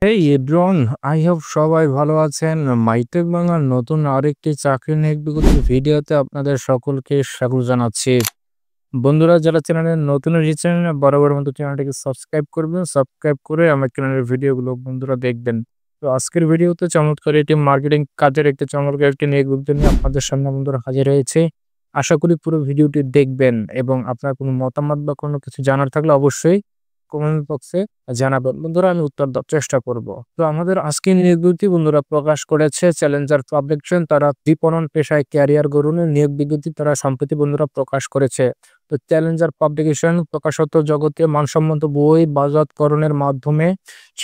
এই everyone, I hope সবাই ভালো আছেন। মাইটেক বাংলার নতুন আরেকটি চাকরি নিয়োগ বিজ্ঞপ্তির ভিডিওতে আপনাদের সকলকে স্বাগত জানাচ্ছি। বন্ধুরা, যারা চ্যানেলে নতুন এসেছেন বরাবর মতো চ্যানেলটিকে সাবস্ক্রাইব করবেন। সাবস্ক্রাইব করে আমার চ্যানেলের ভিডিওগুলো বন্ধুরা দেখবেন। তো আজকের ভিডিওতে চমৎকার একটি মার্কেটিং কাজের একটি চমৎকার একটি নিয়োগ বিজ্ঞপ্তি নিয়ে আপনাদের সামনে বন্ধুরা হাজির হয়েছে। আশা করি পুরো ভিডিওটি দেখবেন এবং আপনার কোনো মতামত বা কোনো কিছু জানার থাকলে অবশ্যই কমেন্ট বক্সে জানাবেন। বন্ধুরা, আমি উত্তর দেওয়ার চেষ্টা করব। তো আমাদের আজকের নিয়োগ বিজ্ঞপ্তি বন্ধুরা প্রকাশ করেছে চ্যালেঞ্জার পাবলিকেশন। তারা বিপণন পেশায় ক্যারিয়ার গড়নের নিয়োগ বিজ্ঞপ্তি তারা সম্প্রতি বন্ধুরা প্রকাশ করেছে। তো চ্যালেঞ্জার পাবলিকেশন প্রকাশত জগতে মানসম্মত বই বাজারকরণের মাধ্যমে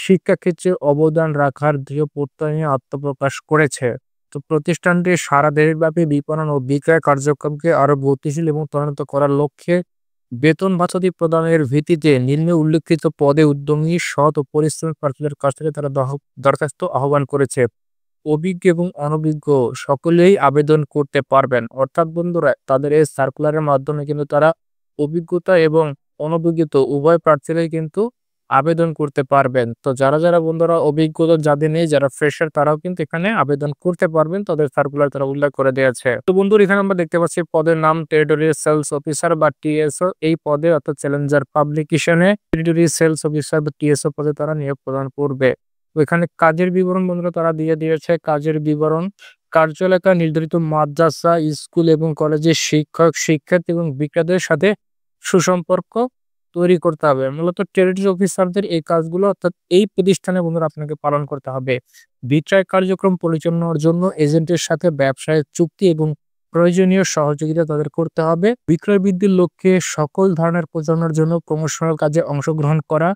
শিক্ষাক্ষেত্রে অবদান রাখার দৃঢ় প্রত্যয় নিয়ে আত্মপ্রকাশ করেছে। তো প্রতিষ্ঠানটি সারা দেশব্যাপী বিপণন ও বিক্রয় কার্যক্রমকে আরো গতিশীল এবং ত্বরান্বিত করার লক্ষ্যে বেতন ভাতাদি প্রদানের ভিত্তিতে নিম্নে উল্লেখিত পদে উদ্যমী সৎ ও পরিশ্রমী প্রার্থীদের কাছ থেকে তারা দরখাস্ত আহ্বান করেছে। অভিজ্ঞ এবং অনভিজ্ঞ সকলেই আবেদন করতে পারবেন। অর্থাৎ বন্ধুরা, তাদের এই সার্কুলারের মাধ্যমে কিন্তু তারা অভিজ্ঞতা এবং অনভিজ্ঞতা উভয় প্রার্থীরাই কিন্তু আবেদন করতে পারবেন। তো যারা বন্ধুরা অভিজ্ঞতা যাদের নেই, যারা ফ্রেশার, তারাও কিন্তু এখানে আবেদন করতে পারবেন। তাদের সার্কুলার তারা উল্লেখ করে দিয়েছে। তো বন্ধুরা, এখানে আমরা দেখতে পাচ্ছি পদের নাম টেরিটরি সেলস অফিসার বা টিএসও। এই পদে অর্থাৎ চ্যালেঞ্জার পাবলিকেশনে টেরিটরি সেলস অফিসার বা টিএসও পদে তারা নিয়োগ প্রদান করবে। তো এখানে কাজের বিবরণ বন্ধুরা তারা দিয়ে দিয়েছে। কাজের বিবরণ: কার্য এলাকা নির্ধারিত মাদ্রাসা, স্কুল এবং কলেজের শিক্ষক, শিক্ষার্থী এবং বিক্রেতাদের সাথে সুসম্পর্ক তৈরি করতে হবে। মূলত টেরিটরি অফিসারদের এই কাজগুলো অর্থাৎ এই প্রতিষ্ঠানে বন্ধুরা আপনাকে পালন করতে হবে। বিক্রয় কার্যক্রম পরিচালনার জন্য এজেন্টের সাথে ব্যবসায়ের চুক্তি এবং প্রয়োজনীয় সহযোগিতা তাদের করতে হবে। বিক্রয় বৃদ্ধির লক্ষ্যে সকল ধরনের প্রচারণার জন্য প্রমোশনাল কাজে অংশগ্রহণ করা,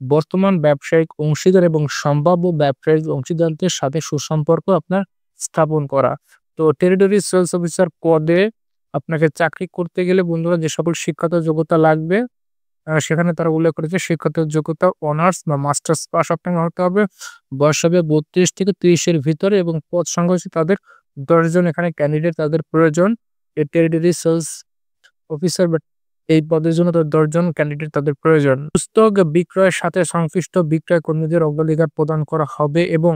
বর্তমান ব্যবসায়িক অংশীদার এবং সম্ভাব্য ব্যবসায়িক অংশীদারদের সাথে সুসম্পর্ক আপনার স্থাপন করা। তো টেরিটরি সেলস অফিসার পদে আপনাকে চাকরি করতে গেলে বন্ধুরা যে সকল শিক্ষাগত যোগ্যতা লাগবে সেখানে তারা উল্লেখ করেছে শিক্ষাগত যোগ্যতা অনার্স বা মাস্টার্স পাস আপনাকে হতে হবে। বয়স হবে 32 থেকে 30 এর ভিতরে এবং পদ সংখ্যা হচ্ছে তাদের 10 জন এখানে ক্যান্ডিডেট তাদের প্রয়োজন। এই টেরিটরি সেলস অফিসার বা এই পদের জন্য তাদের 10 জন ক্যান্ডিডেট তাদের প্রয়োজন। পুস্তক বিক্রয়ের সাথে সংশ্লিষ্ট বিক্রয় কর্মীদের অগ্রাধিকার প্রদান করা হবে এবং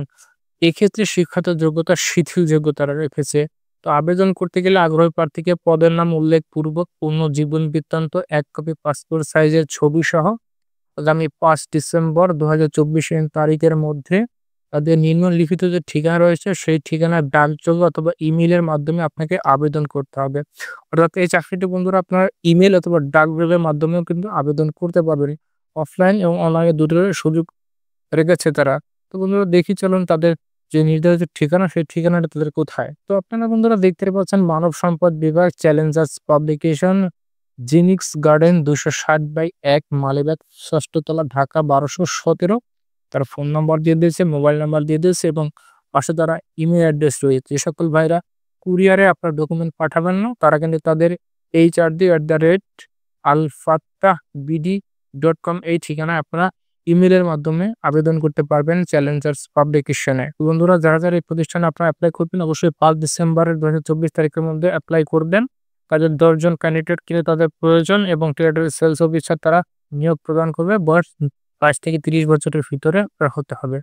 এক্ষেত্রে শিক্ষাগত যোগ্যতা শিথিল যোগ্যতা রেখেছে। তো আবেদন করতে গেলে আগ্রহী প্রার্থীকে পদের নাম উল্লেখপূর্বক পূর্ণ জীবন বৃত্তান্ত 1 কপি পাসপোর্ট সাইজের ছবি সহ আগামী 5 ডিসেম্বর 2024 তারিখের মধ্যে তাদের নিম্নলিখিত যে ঠিকানা রয়েছে সেই ঠিকানায় ডাকযোগে অথবা ইমেইলের মাধ্যমে আপনাকে আবেদন করতে হবে। অর্থাৎ এই চাকরিটি বন্ধুরা আপনার ইমেইল অথবা ডাকযোগের মাধ্যমেও কিন্তু আবেদন করতে পারবেন। অফলাইন এবং অনলাইনে দুটোর সুযোগ রেখেছে তারা। তো বন্ধুরা, দেখি চলুন তাদের যে নির্ধারিত ঠিকানা সেই ঠিকানাটা তাদের কোথায়। তো আপনারা বন্ধুরা দেখতে পাচ্ছেন মানব সম্পদ বিভাগ, চ্যালেঞ্জার্স পাবলিকেশন, জিনিক্স গার্ডেন 260/1 মালিবাগ, 6ষ্ঠ তলা, ঢাকা 1217। তার ফোন নাম্বার দিয়ে দিয়েছে, মোবাইল নাম্বার দিয়ে দিয়েছে এবং পাশে তারা ইমেল অ্যাড্রেস রয়েছে। যে সকল ভাইরা কুরিয়ারে আপনার ডকুমেন্ট পাঠাবেন না, তারা কিন্তু তাদের hrd@alfatahbd.com এই ঠিকানায় আপনারা ইমেলের মাধ্যমে আবেদন করতে পারবেন চ্যালেঞ্জার্স পাবলিকেশনে। বন্ধুরা, যারা এই প্রতিষ্ঠানে আপনারা এপ্লাই করবেন অবশ্যই 5 ডিসেম্বর 2024 তারিখের মধ্যে এপ্লাই করবেন। তাদের 10 জন ক্যান্ডিডেট কিন্তু তাদের প্রয়োজন এবং টেরিটরি সেলস অফিসার তারা নিয়োগ প্রদান করবে। বয়স 22 থেকে 30 বছরের ভিতরে আপনার হতে হবে।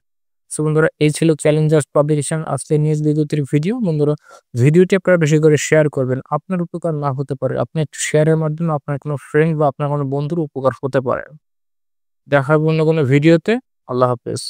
সো বন্ধুরা, এই ছিল চ্যালেঞ্জার্স পাবলিকেশন আজকে নিউজ বিজ্ঞপ্তির ভিডিও। বন্ধুরা, ভিডিওটি আপনারা বেশি করে শেয়ার করবেন। আপনার উপকার না হতে পারে, আপনি একটু শেয়ারের মাধ্যমে আপনার কোনো ফ্রেন্ড বা আপনার কোনো বন্ধুর উপকার হতে পারে। দেখা হবে অন্য কোনো ভিডিওতে। আল্লাহ হাফেজ।